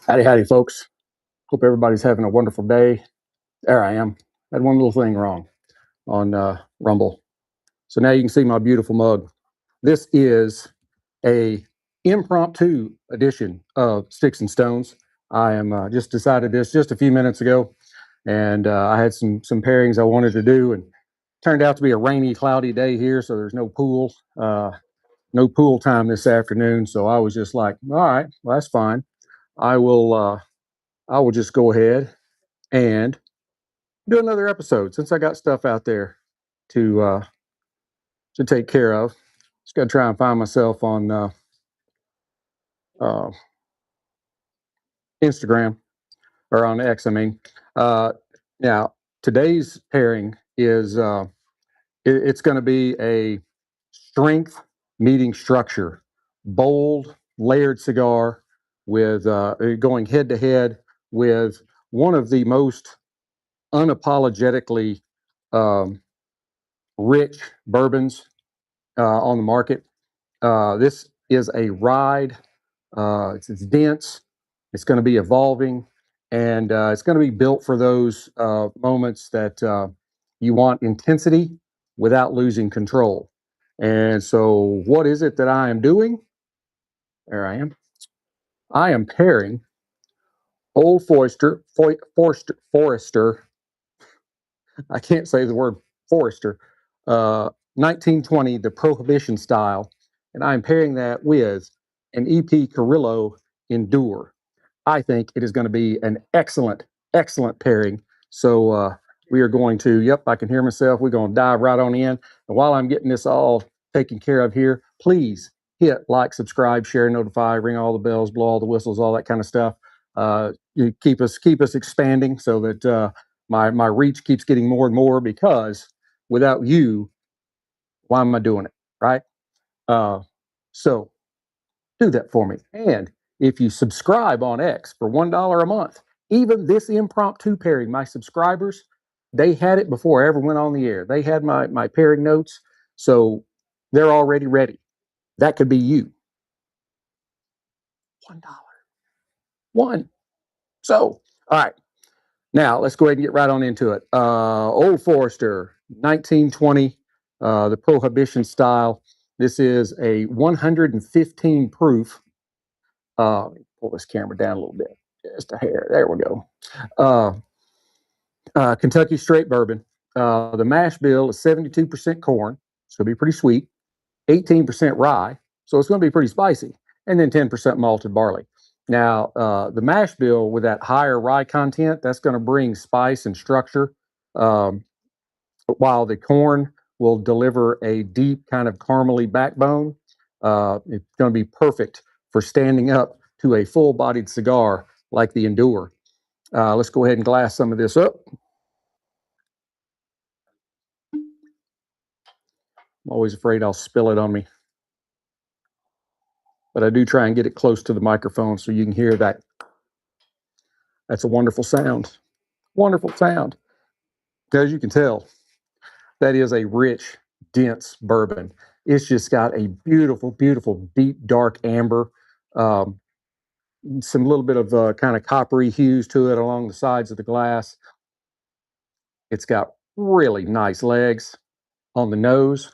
Howdy, howdy, folks. Hope everybody's having a wonderful day. There I am. Had one little thing wrong on Rumble. So now you can see my beautiful mug. This is a impromptu edition of Sticks-n-Stones. I am just decided this just a few minutes ago, and I had some pairings I wanted to do, and turned out to be a rainy, cloudy day here, so there's no pool, no pool time this afternoon. So I was just like, all right, well, that's fine. I will I will just go ahead and do another episode since I got stuff out there to to take care of. Just got to try and find myself on uh, Instagram or on X. I mean, uh, now today's pairing is it's going to be a strength meeting structure, bold layered cigar with going head to head with one of the most unapologetically um, rich bourbons on the market. This is a ride. It's dense. It's going to be evolving, and it's going to be built for those moments that you want intensity without losing control. And so, what is it that I am doing? There I am. I am pairing Old Forester. I can't say the word Forester. 1920, the Prohibition style, and I'm pairing that with an EP Carrillo Endure. I think it is going to be an excellent, excellent pairing. So we are going to, yep, I can hear myself. We're going to dive right on in. And while I'm getting this all taken care of here, please hit like, subscribe, share, notify, ring all the bells, blow all the whistles, all that kind of stuff. You keep us expanding so that my reach keeps getting more and more, because without you, why am I doing it? Right? Uh, so do that for me. And if you subscribe on X for $1 a month, even this impromptu pairing, my subscribers, they had it before I ever went on the air. They had my pairing notes, so they're already ready. That could be you. $1. One. So, all right. Now let's go ahead and get right on into it. Old Forester, 1920, the Prohibition style. This is a 115 proof. Pull this camera down a little bit, just a hair. There we go. Uh, Kentucky straight bourbon. The mash bill is 72% corn. It's going to be pretty sweet. 18% rye, so it's going to be pretty spicy, and then 10% malted barley. Now, the mash bill with that higher rye content, that's going to bring spice and structure, um, while the corn will deliver a deep kind of caramely backbone. It's going to be perfect for standing up to a full-bodied cigar like the Endure. Let's go ahead and glass some of this up. I'm always afraid I'll spill it on me, but I do try and get it close to the microphone so you can hear that. That's a wonderful sound. Wonderful sound. As you can tell, that is a rich, dense bourbon. It's just got a beautiful, beautiful, deep, dark amber, um, some little bit of kind of coppery hues to it along the sides of the glass. It's got really nice legs on the nose.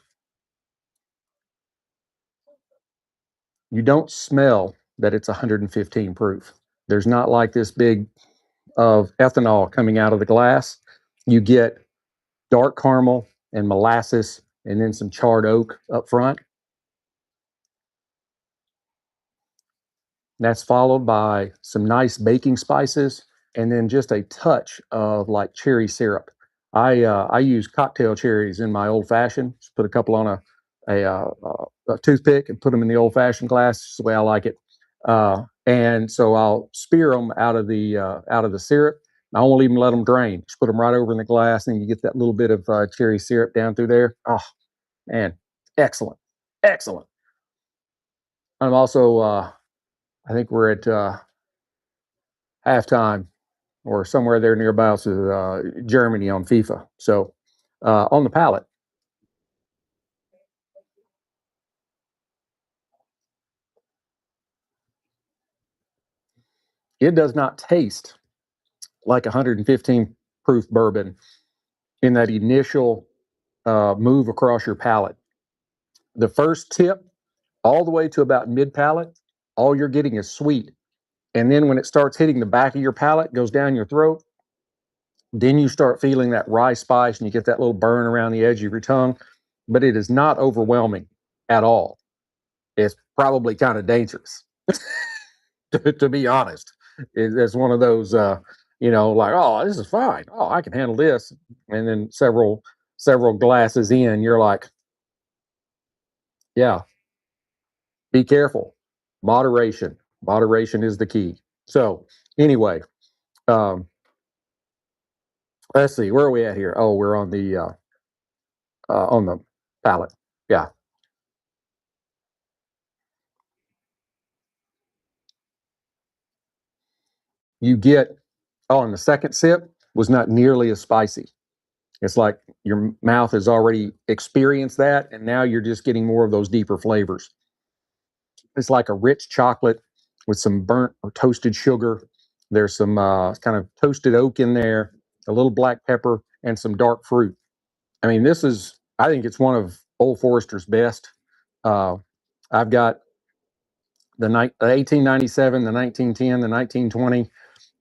You don't smell that it's 115 proof. There's not like this big of ethanol coming out of the glass. You get dark caramel and molasses, and then some charred oak up front. That's followed by some nice baking spices, and then just a touch of like cherry syrup. I use cocktail cherries in my old fashioned. Just put a couple on a toothpick and put them in the old fashioned glass. Just the way I like it. And so I'll spear them out of the syrup. I won't even let them drain. Just put them right over in the glass, and you get that little bit of cherry syrup down through there. Oh man, excellent, excellent. I'm also I think we're at halftime or somewhere there nearby to Germany on FIFA. So on the palate, It does not taste like 115 proof bourbon in that initial move across your palate. The first tip, all the way to about mid palate, all you're getting is sweet. And then when it starts hitting the back of your palate, goes down your throat, then you start feeling that rye spice and you get that little burn around the edge of your tongue. But it is not overwhelming at all. It's probably kind of dangerous, to be honest. It's one of those, like, oh, this is fine. Oh, I can handle this. And then several glasses in, you're like, yeah, be careful. Moderation. Moderation is the key. So anyway, um, let's see, where are we at here? Oh, we're on the palate. Yeah, you get. Oh, and the second sip was not nearly as spicy. It's like your mouth has already experienced that, and now you're just getting more of those deeper flavors. It's like a rich chocolate with some burnt or toasted sugar. There's some kind of toasted oak in there, a little black pepper, and some dark fruit. I mean, I think it's one of Old Forester's best. Uh, I've got the 1897, the 1910, the 1920,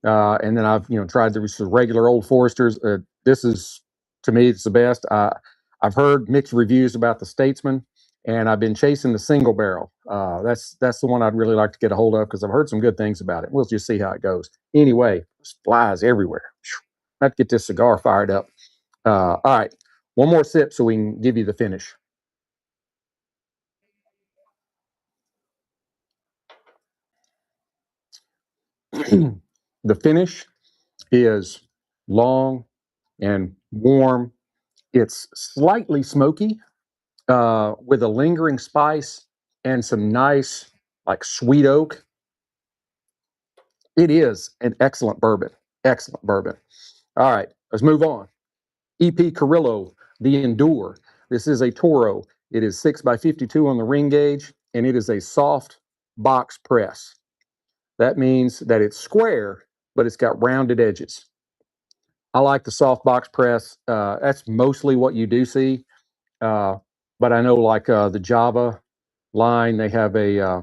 and then I've tried the regular Old Foresters. This is, to me, it's the best. I've heard mixed reviews about the Statesman, and I've been chasing the single barrel. That's the one I'd really like to get a hold of because I've heard some good things about it. We'll just see how it goes. Anyway, there's flies everywhere. I have to get this cigar fired up. All right, one more sip so we can give you the finish. The finish is long and warm. It's slightly smoky with a lingering spice and some nice, like sweet oak. It is an excellent bourbon. Excellent bourbon. All right, let's move on. EP Carrillo, the Endure. This is a Toro. It is 6 by 52 on the ring gauge, and it is a soft box press. That means that it's square, but it's got rounded edges. I like the soft box press. That's mostly what you do see. Uh, but I know, like the Java line, they have I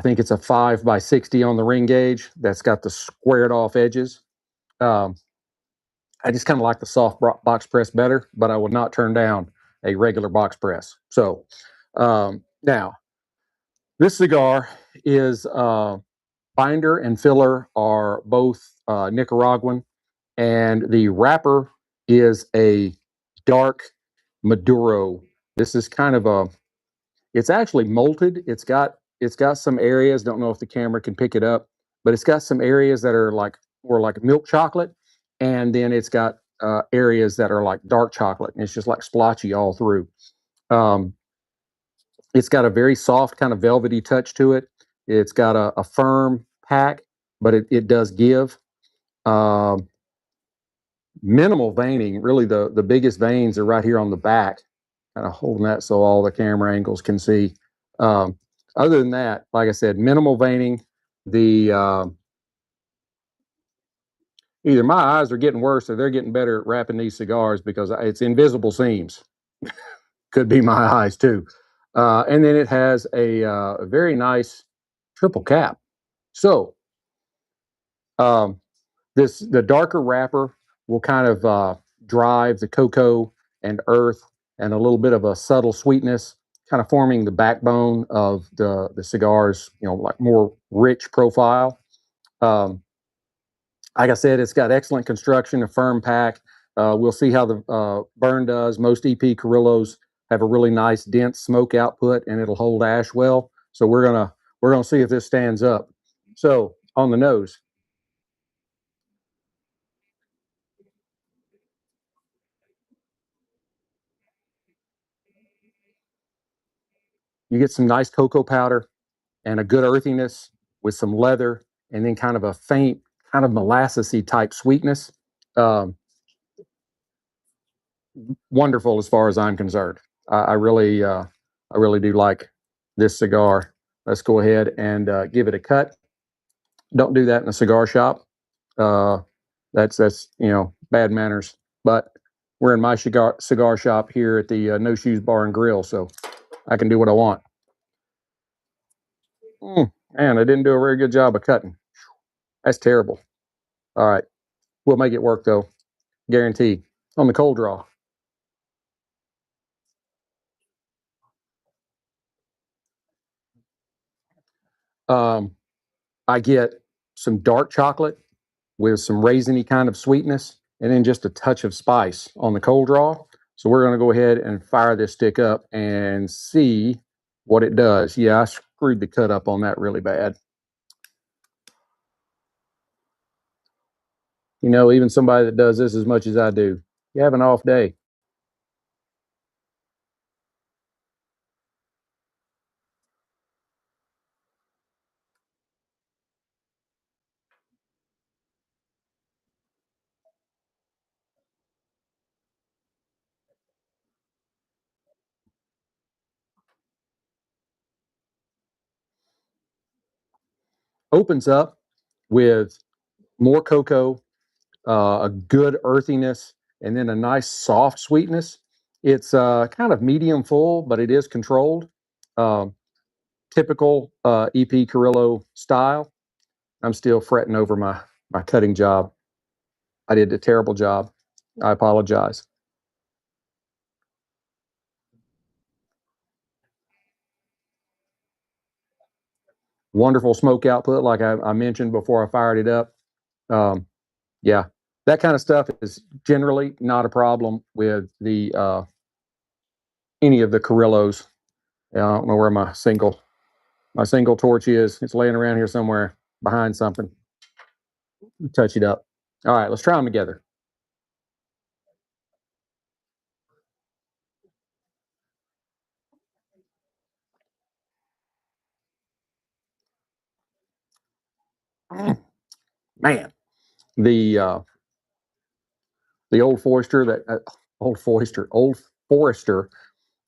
think it's a 5 by 60 on the ring gauge that's got the squared off edges. Um, I just kind of like the soft box press better, but I would not turn down a regular box press. So now, this cigar is binder and filler are both Nicaraguan, and the wrapper is a dark Maduro. This is kind of it's actually malted. It's got some areas. Don't know if the camera can pick it up, but it's got some areas that are like more like milk chocolate, and then it's got areas that are like dark chocolate, and it's just like splotchy all through. Um, it's got a very soft kind of velvety touch to it. It's got a firm pack, but it does give. Um, Minimal veining. Really, the biggest veins are right here on the back, kind of holding that so all the camera angles can see. Um, Other than that, like I said, minimal veining. The Either my eyes are getting worse or they're getting better at wrapping these cigars because it's invisible seams. Could be my eyes too. And then it has a very nice triple cap. So um, the darker wrapper will kind of drive the cocoa and earth and a little bit of a subtle sweetness, kind of forming the backbone of the cigar's like more rich profile. Um, like I said, it's got excellent construction, a firm pack. We'll see how the burn does. Most EP Carrillos have a really nice dense smoke output, and it'll hold ash well. So we're gonna see if this stands up. So on the nose, you get some nice cocoa powder and a good earthiness with some leather, and then kind of a faint, kind of molassesy type sweetness. Um, Wonderful as far as I'm concerned. I really do like this cigar. Let's go ahead and give it a cut. Don't do that in a cigar shop. Uh, that's bad manners. But we're in my cigar shop here at the No Shoes Bar and Grill, so I can do what I want. Man, I didn't do a very good job of cutting. That's terrible. All right, we'll make it work though, guarantee. On the cold draw, um, I get some dark chocolate with some raisiny kind of sweetness, and then just a touch of spice on the cold draw. So we're going to go ahead and fire this stick up and see what it does. Yeah, I screwed the cut up on that really bad. Even somebody that does this as much as I do, you have an off day. Opens up with more cocoa, a good earthiness, and then a nice soft sweetness. It's kind of medium full, but it is controlled. Um, Typical EP Carrillo style. I'm still fretting over my cutting job. I did a terrible job. I apologize. Wonderful smoke output, like I mentioned before I fired it up. Um, yeah, that kind of stuff is generally not a problem with the any of the Carrillos. Yeah, I don't know where my single torch is. It's laying around here somewhere behind something. Touch it up. All right, let's try them together. Man, the uh, the old Forester that old Forester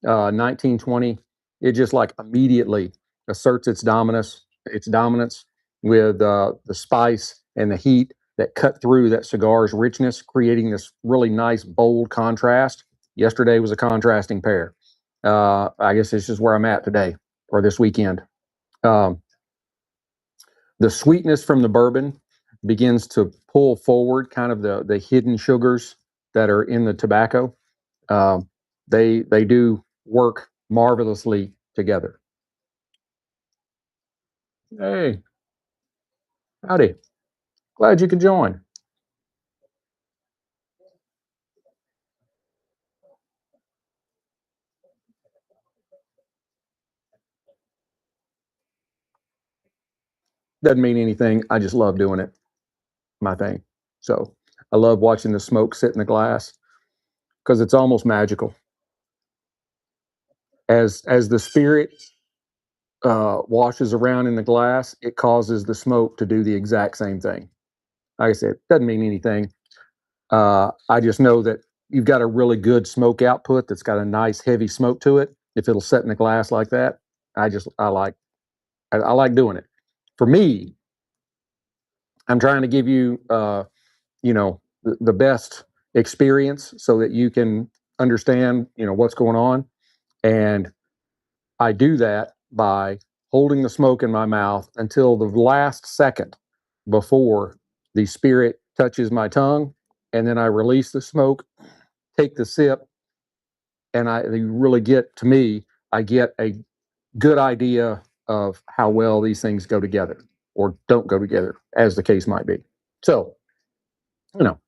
1920, it just like immediately asserts its dominance with the spice and the heat that cut through that cigar's richness, creating this really nice bold contrast. Yesterday was a contrasting pair. I guess this is where I'm at today or this weekend. Um, the sweetness from the bourbon begins to pull forward kind of the hidden sugars that are in the tobacco. Um, they do work marvelously together. Hey, howdy. Glad you could join. Doesn't mean anything. I just love doing it. My thing. So I love watching the smoke sit in the glass because it's almost magical. As the spirit washes around in the glass, it causes the smoke to do the exact same thing. Like I said, doesn't mean anything. I just know that you've got a really good smoke output that's got a nice heavy smoke to it. If it'll set in the glass like that, I like doing it. For me, I'm trying to give you the best experience so that you can understand what's going on, and I do that by holding the smoke in my mouth until the last second before the spirit touches my tongue, and then I release the smoke, take the sip, and I you really get to me. I get a good idea of how well these things go together or don't go together, as the case might be. So, you know,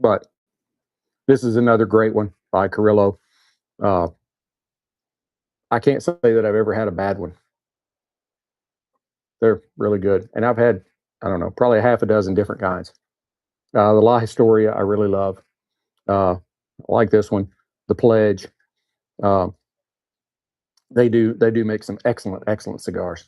but this is another great one by Carrillo. Uh, I can't say that I've ever had a bad one. They're really good, and I've had I don't know probably a half a dozen different kinds. The La Historia I really love. I like this one, the Pledge. Uh, they do make some excellent cigars.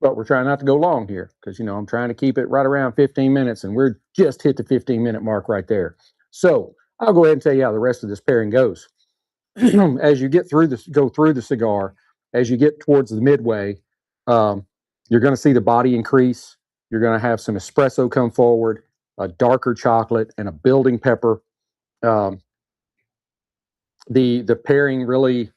But we're trying not to go long here because I'm trying to keep it right around 15 minutes, and we're just hit the 15-minute mark right there. So I'll go ahead and tell you how the rest of this pairing goes. As you get through this, go through the cigar, as you get towards the midway, um, you're going to see the body increase. You're going to have some espresso come forward, a darker chocolate, and a building pepper. Um, the pairing really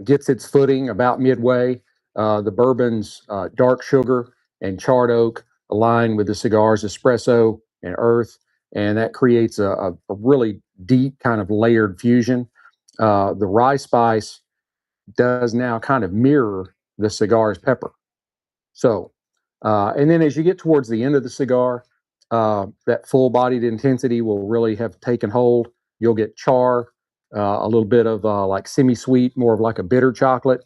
gets its footing about midway. The bourbon's dark sugar and charred oak align with the cigar's espresso and earth, and that creates a really deep kind of layered fusion. The rye spice does now kind of mirror the cigar's pepper. So, and then as you get towards the end of the cigar, that full-bodied intensity will really have taken hold. You'll get char, a little bit of like semi-sweet, more of like a bitter chocolate,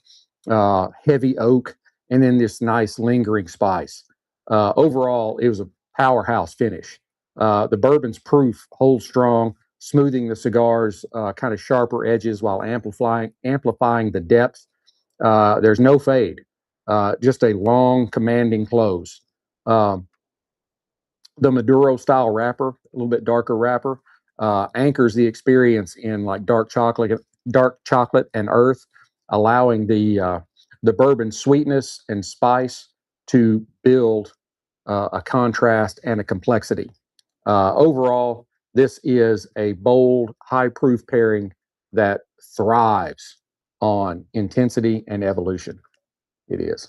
heavy oak, and then this nice lingering spice. Overall, it was a powerhouse finish. The bourbon's proof holds strong, smoothing the cigar's kind of sharper edges while amplifying the depth. There's no fade, just a long, commanding close. Um, the Maduro style wrapper, a little bit darker wrapper, anchors the experience in like dark chocolate and earth, allowing the bourbon sweetness and spice to build a contrast and a complexity. Overall, this is a bold, high proof pairing that thrives on intensity and evolution. It is.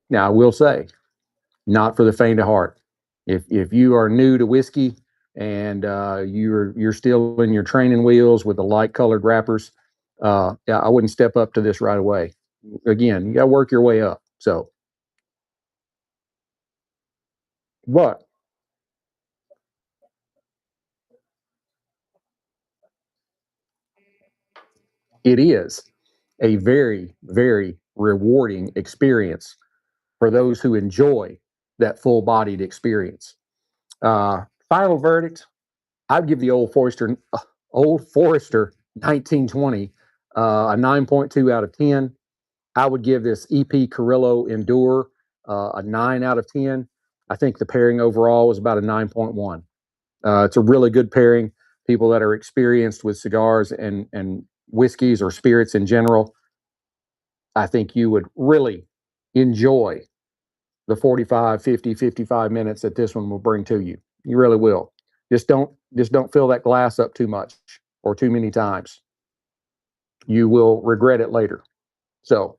Now, I will say, not for the faint of heart. If you are new to whiskey and you're still in your training wheels with the light colored wrappers, yeah, I wouldn't step up to this right away. Again, you got to work your way up. So, but it is a very, very rewarding experience for those who enjoy that full bodied experience. Final verdict, I'd give the Old Forester 1920 a 9.2 out of 10. I would give this EP Carrillo Endure a 9 out of 10. I think the pairing overall was about a 9.1. It's a really good pairing. People that are experienced with cigars and whiskeys or spirits in general, I think you would really enjoy the 45, 50, 55 minutes that this one will bring to you. You really will. Just don't fill that glass up too much or too many times. You will regret it later. So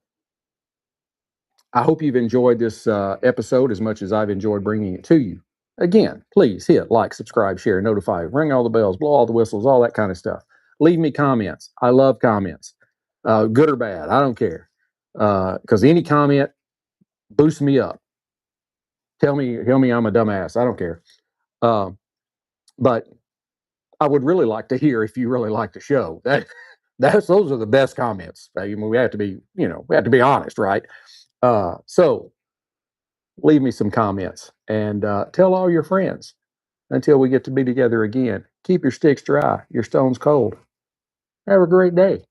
I hope you've enjoyed this episode as much as I've enjoyed bringing it to you. Again, please hit like, subscribe, share, notify, ring all the bells, blow all the whistles, all that kind of stuff. Leave me comments. I love comments, good or bad. I don't care because any comment boosts me up. Tell me I'm a dumbass. I don't care. Um, but I would really like to hear if you really like the show. That's those are the best comments. I mean, we have to be, we have to be honest, right? So leave me some comments and tell all your friends until we get to be together again. Keep your sticks dry, your stones cold. Have a great day.